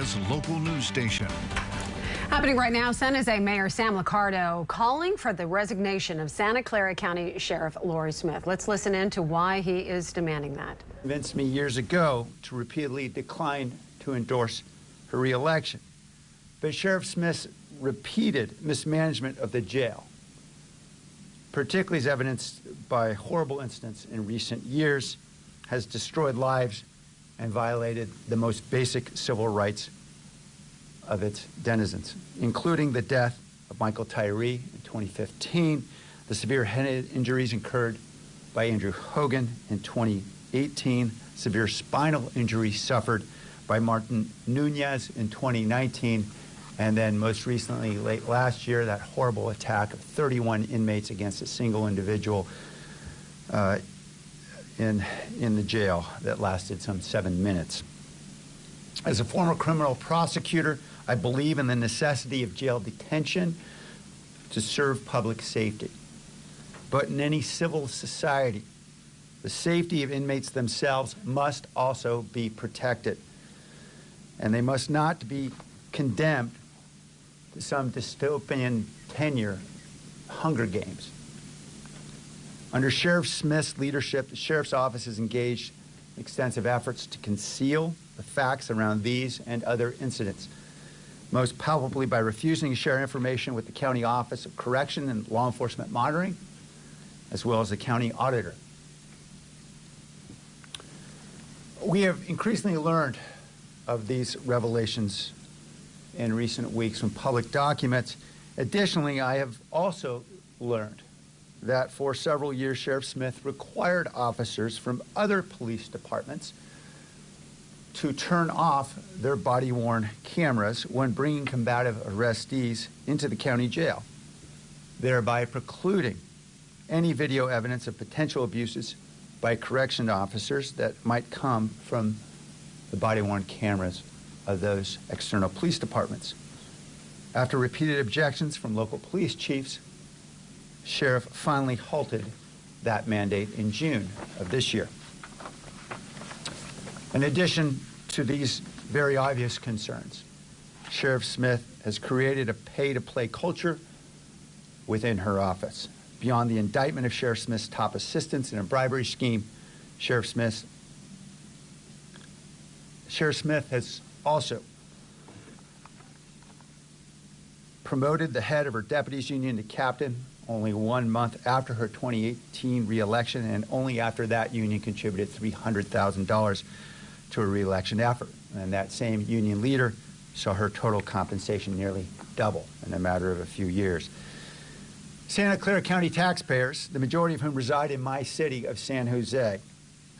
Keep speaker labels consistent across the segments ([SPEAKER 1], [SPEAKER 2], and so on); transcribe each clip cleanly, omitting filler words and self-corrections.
[SPEAKER 1] Clara's local news station.
[SPEAKER 2] Happening right now, San Jose Mayor Sam Liccardo calling for the resignation of Santa Clara County Sheriff Laurie Smith. Let's listen in to why he is demanding that.
[SPEAKER 3] Convinced me years ago to repeatedly decline to endorse her reelection. But Sheriff Smith's repeated mismanagement of the jail, particularly as evidenced by horrible incidents in recent years, has destroyed lives and violated the most basic civil rights of its denizens, including the death of Michael Tyree in 2015, the severe head injuries incurred by Andrew Hogan in 2018, severe spinal injury suffered by Martin Nunez in 2019, and then most recently, late last year, that horrible attack of 31 inmates against a single individual in the jail that lasted some 7 minutes. As a former criminal prosecutor, I believe in the necessity of jail detention to serve public safety. But in any civil society, the safety of inmates themselves must also be protected. And they must not be condemned to some dystopian tenure, Hunger Games. Under Sheriff Smith's leadership, the Sheriff's Office has engaged in extensive efforts to conceal the facts around these and other incidents, most palpably by refusing to share information with the County Office of Correction and Law Enforcement Monitoring, as well as the County Auditor. We have increasingly learned of these revelations in recent weeks from public documents. Additionally, I have also learned that for several years, Sheriff Smith required officers from other police departments to turn off their body-worn cameras when bringing combative arrestees into the county jail, thereby precluding any video evidence of potential abuses by correction officers that might come from the body-worn cameras of those external police departments. After repeated objections from local police chiefs, Sheriff finally halted that mandate in June of this year. In addition to these very obvious concerns, Sheriff Smith has created a pay-to-play culture within her office. Beyond the indictment of Sheriff Smith's top assistants in a bribery scheme, Sheriff Smith has also promoted the head of her deputies union to captain only 1 month after her 2018 reelection, and only after that union contributed $300,000 to a reelection effort. And that same union leader saw her total compensation nearly double in a matter of a few years. Santa Clara County taxpayers, the majority of whom reside in my city of San Jose,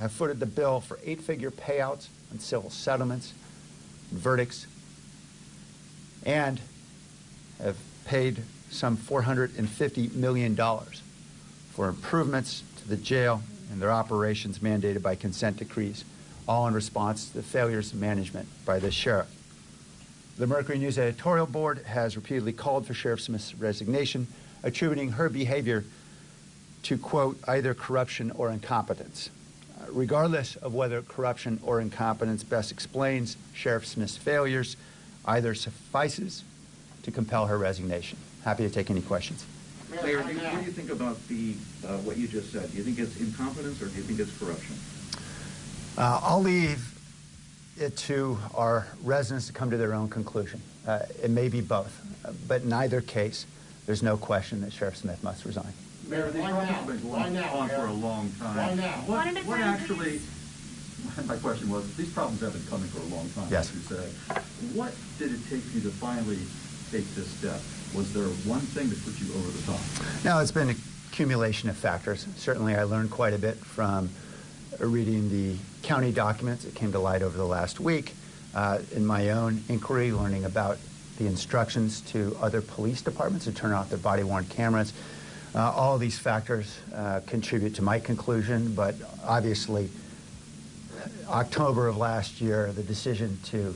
[SPEAKER 3] have footed the bill for 8-figure payouts on civil settlements, verdicts, and have paid some $450 million for improvements to the jail and their operations mandated by consent decrees, all in response to the failures of management by the sheriff. The Mercury News editorial board has repeatedly called for Sheriff Smith's resignation, attributing her behavior to, quote, either corruption or incompetence. Regardless of whether corruption or incompetence best explains Sheriff Smith's failures, either suffices to compel her resignation. Happy to take any questions.
[SPEAKER 4] Mayor, what do you think about what you just said? Do you think it's incompetence or do you think it's corruption?
[SPEAKER 3] I'll leave it to our residents to come to their own conclusion. It may be both, but in either case, there's no question that Sheriff Smith must resign.
[SPEAKER 4] Mayor, these problems have been going on for a long time.
[SPEAKER 5] Why now?
[SPEAKER 4] What actually, my question was, these problems have been coming for a long time,
[SPEAKER 3] yes,
[SPEAKER 4] as you say. What did it take you to finally take this step? Was there one thing that put you over the top?
[SPEAKER 3] No, it's been an accumulation of factors. Certainly I learned quite a bit from reading the county documents that came to light over the last week, in my own inquiry, learning about the instructions to other police departments to turn off their body-worn cameras. All of these factors contribute to my conclusion, but obviously October of last year, the decision to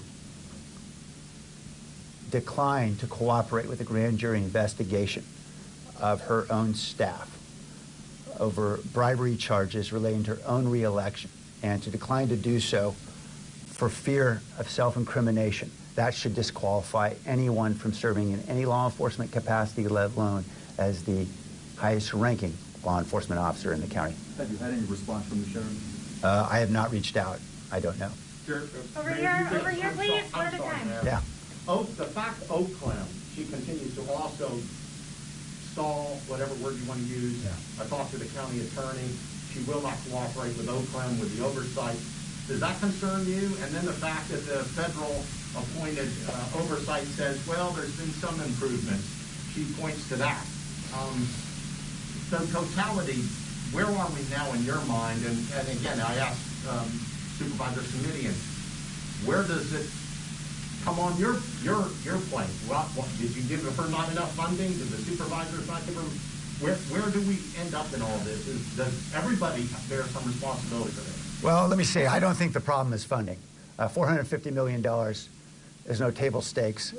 [SPEAKER 3] decline to cooperate with the grand jury investigation of her own staff over bribery charges relating to her own reelection, and to decline to do so for fear of self-incrimination that should disqualify anyone from serving in any law enforcement capacity, let alone as the highest ranking law enforcement officer in the county.
[SPEAKER 4] Have you had any response from the sheriff?
[SPEAKER 3] I have not reached out. I don't know.
[SPEAKER 1] Over here, please, one at a time.
[SPEAKER 3] Yeah.
[SPEAKER 5] The fact Oakland, she continues to also stall, whatever word you want to use.
[SPEAKER 3] Yeah.
[SPEAKER 5] I talked to the county attorney. She will not cooperate with Oakland with the oversight. Does that concern you? And then the fact that the federal appointed oversight says, well, there's been some improvements. She points to that. So totality, where are we now in your mind? And again, I asked Supervisor Comedian, where does it come on your plate? What did you give her not enough funding? Did the supervisors not give her? Where do we end up in all this? Does everybody bear some responsibility for this?
[SPEAKER 3] Well, let me say, I don't think the problem is funding. $450 million is no table stakes.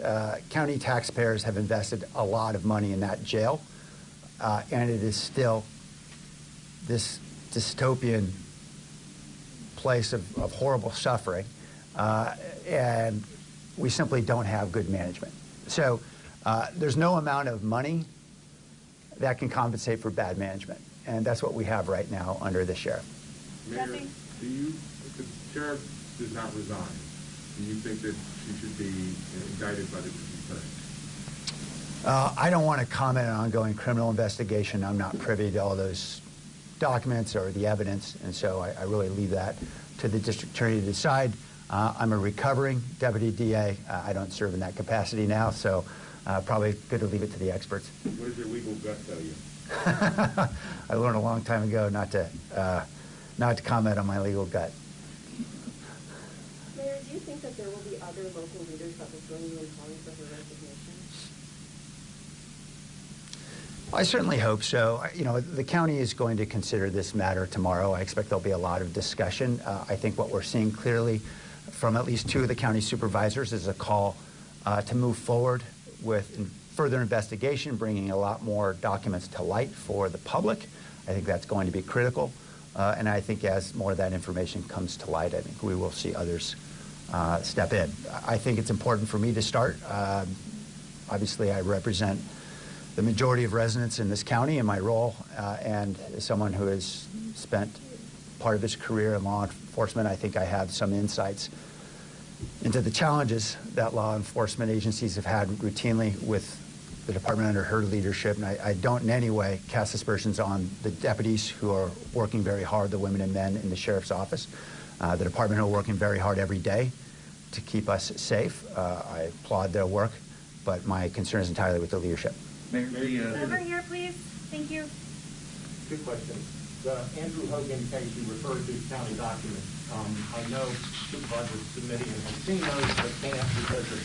[SPEAKER 3] County taxpayers have invested a lot of money in that jail, and it is still this dystopian place of horrible suffering, and we simply don't have good management. So there's no amount of money that can compensate for bad management, and that's what we have right now under the sheriff.
[SPEAKER 6] Mayor, if the sheriff does not resign, do you think that she should be indicted by the district attorney?
[SPEAKER 3] I don't want to comment on an ongoing criminal investigation. I'm not privy to all those documents or the evidence, and so I really leave that to the district attorney to decide. I'm a recovering deputy DA. I don't serve in that capacity now, so probably good to leave it to the experts.
[SPEAKER 6] What does your legal gut tell you?
[SPEAKER 3] I learned a long time ago not to comment on my legal gut.
[SPEAKER 7] Mayor, do you think that there will be other local leaders that will join you in calling for her resignation?
[SPEAKER 3] I certainly hope so. You know, the county is going to consider this matter tomorrow. I expect there'll be a lot of discussion. I think what we're seeing clearly from at least two of the county supervisors is a call to move forward with further investigation, bringing a lot more documents to light for the public. I think that's going to be critical. And I think as more of that information comes to light, I think we will see others step in. I think it's important for me to start. Obviously, I represent the majority of residents in this county in my role, and as someone who has spent part of his career in law enforcement, I think I have some insights into the challenges that law enforcement agencies have had routinely with the department under her leadership. And I don't in any way cast aspersions on the deputies who are working very hard, the women and men in the sheriff's office, the department who are working very hard every day to keep us safe. I applaud their work, but my concern is entirely with the leadership.
[SPEAKER 1] Over here, please. Thank you.
[SPEAKER 5] Good question. The Andrew Hogan case you referred to, county documents. I know supervisors submitting and have seen those, but can't because of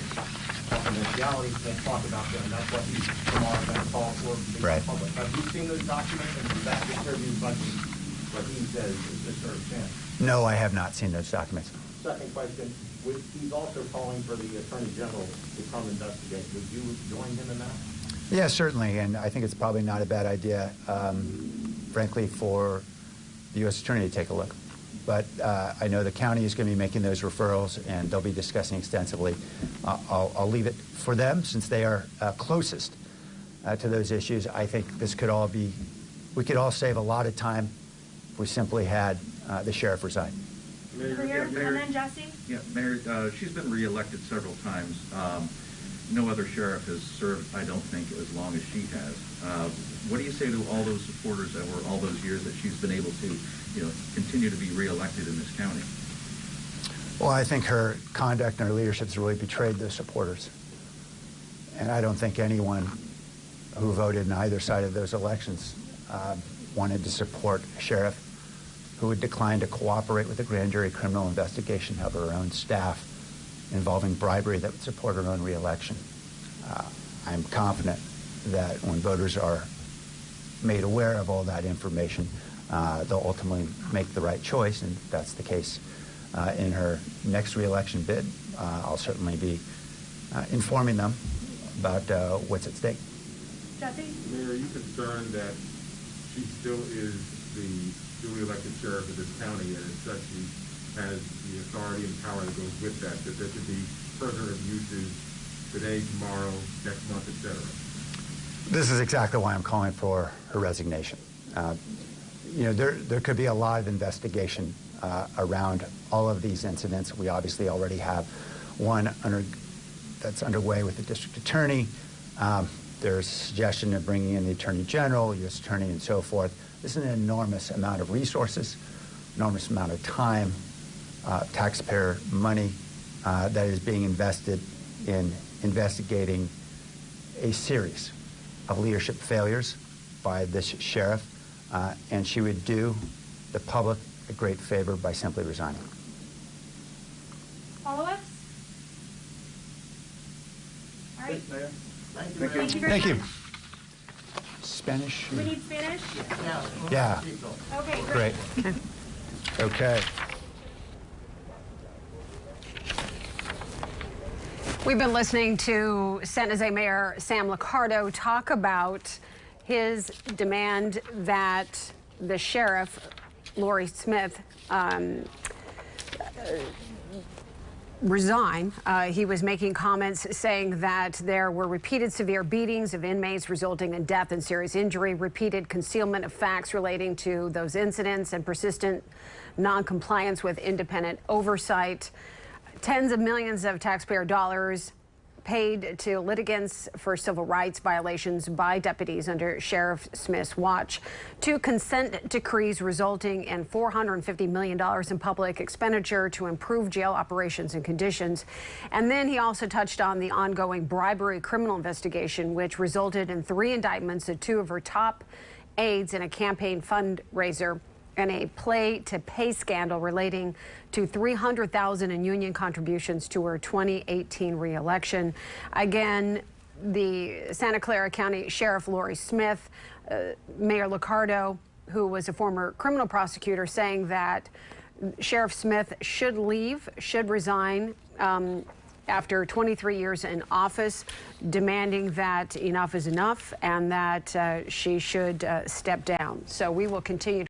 [SPEAKER 5] confidentiality, can't talk about them. That's what he's tomorrow going to call for the
[SPEAKER 3] Right.
[SPEAKER 5] public. Have you seen those documents, and does that disturb you much as what he says is disturbs him?
[SPEAKER 3] No, I have not seen those documents.
[SPEAKER 5] Second question, he's also calling for the Attorney General to come investigate. Would you join him in that?
[SPEAKER 3] Yeah, certainly, and I think it's probably not a bad idea, frankly, for the U.S. Attorney to take a look. But I know the county is going to be making those referrals, and they'll be discussing extensively. I'll leave it for them, since they are closest to those issues. I think this could all be, we could all save a lot of time if we simply had the sheriff resign.
[SPEAKER 1] Over here, and then Jesse.
[SPEAKER 8] Yeah, Mayor, she's been reelected several times. No other sheriff has served, I don't think, as long as she has. What do you say to all those supporters over all those years that she's been able to, continue to be reelected in this county?
[SPEAKER 3] Well, I think her conduct and her leadership has really betrayed those supporters. And I don't think anyone who voted in either side of those elections wanted to support a sheriff who would decline to cooperate with a grand jury criminal investigation of her own staff involving bribery that would support her own reelection. I'm confident that when voters are made aware of all that information, they'll ultimately make the right choice, and if that's the case in her next reelection bid. I'll certainly be informing them about what's at stake.
[SPEAKER 1] Jesse?
[SPEAKER 6] Mayor, are you concerned that she still is the duly elected sheriff of this county, and as such she has the authority and power that goes with that there could be further abuses today, tomorrow, next month, etc.?
[SPEAKER 3] This is exactly why I'm calling for her resignation. There could be a lot of investigation around all of these incidents. We obviously already have one that's underway with the district attorney. There's suggestion of bringing in the attorney general, U.S. attorney, and so forth. This is an enormous amount of resources, enormous amount of time, taxpayer money that is being invested in investigating a series of leadership failures by this sheriff, and she would do the public a great favor by simply resigning.
[SPEAKER 1] Follow-ups? All right.
[SPEAKER 4] Thanks, Mayor.
[SPEAKER 5] Thank you,
[SPEAKER 4] Thank
[SPEAKER 5] Mayor.
[SPEAKER 1] Thank you very
[SPEAKER 3] Thank you.
[SPEAKER 1] much.
[SPEAKER 3] Spanish?
[SPEAKER 1] Do we need Spanish?
[SPEAKER 5] Yeah.
[SPEAKER 3] Yeah.
[SPEAKER 1] Okay, great.
[SPEAKER 3] Great. Okay.
[SPEAKER 2] We've been listening to San Jose Mayor Sam Liccardo talk about his demand that the sheriff, Laurie Smith, resign. He was making comments saying that there were repeated severe beatings of inmates resulting in death and serious injury, repeated concealment of facts relating to those incidents, and persistent non-compliance with independent oversight. Tens of millions of taxpayer dollars paid to litigants for civil rights violations by deputies under Sheriff Smith's watch, 2 consent decrees resulting in $450 million in public expenditure to improve jail operations and conditions. And then he also touched on the ongoing bribery criminal investigation, which resulted in 3 indictments of 2 of her top aides in a campaign fundraiser and a play-to-pay scandal relating to $300,000 in union contributions to her 2018 re-election. Again, the Santa Clara County Sheriff Laurie Smith, Mayor Liccardo, who was a former criminal prosecutor, saying that Sheriff Smith should leave, should resign after 23 years in office, demanding that enough is enough and that she should step down. So we will continue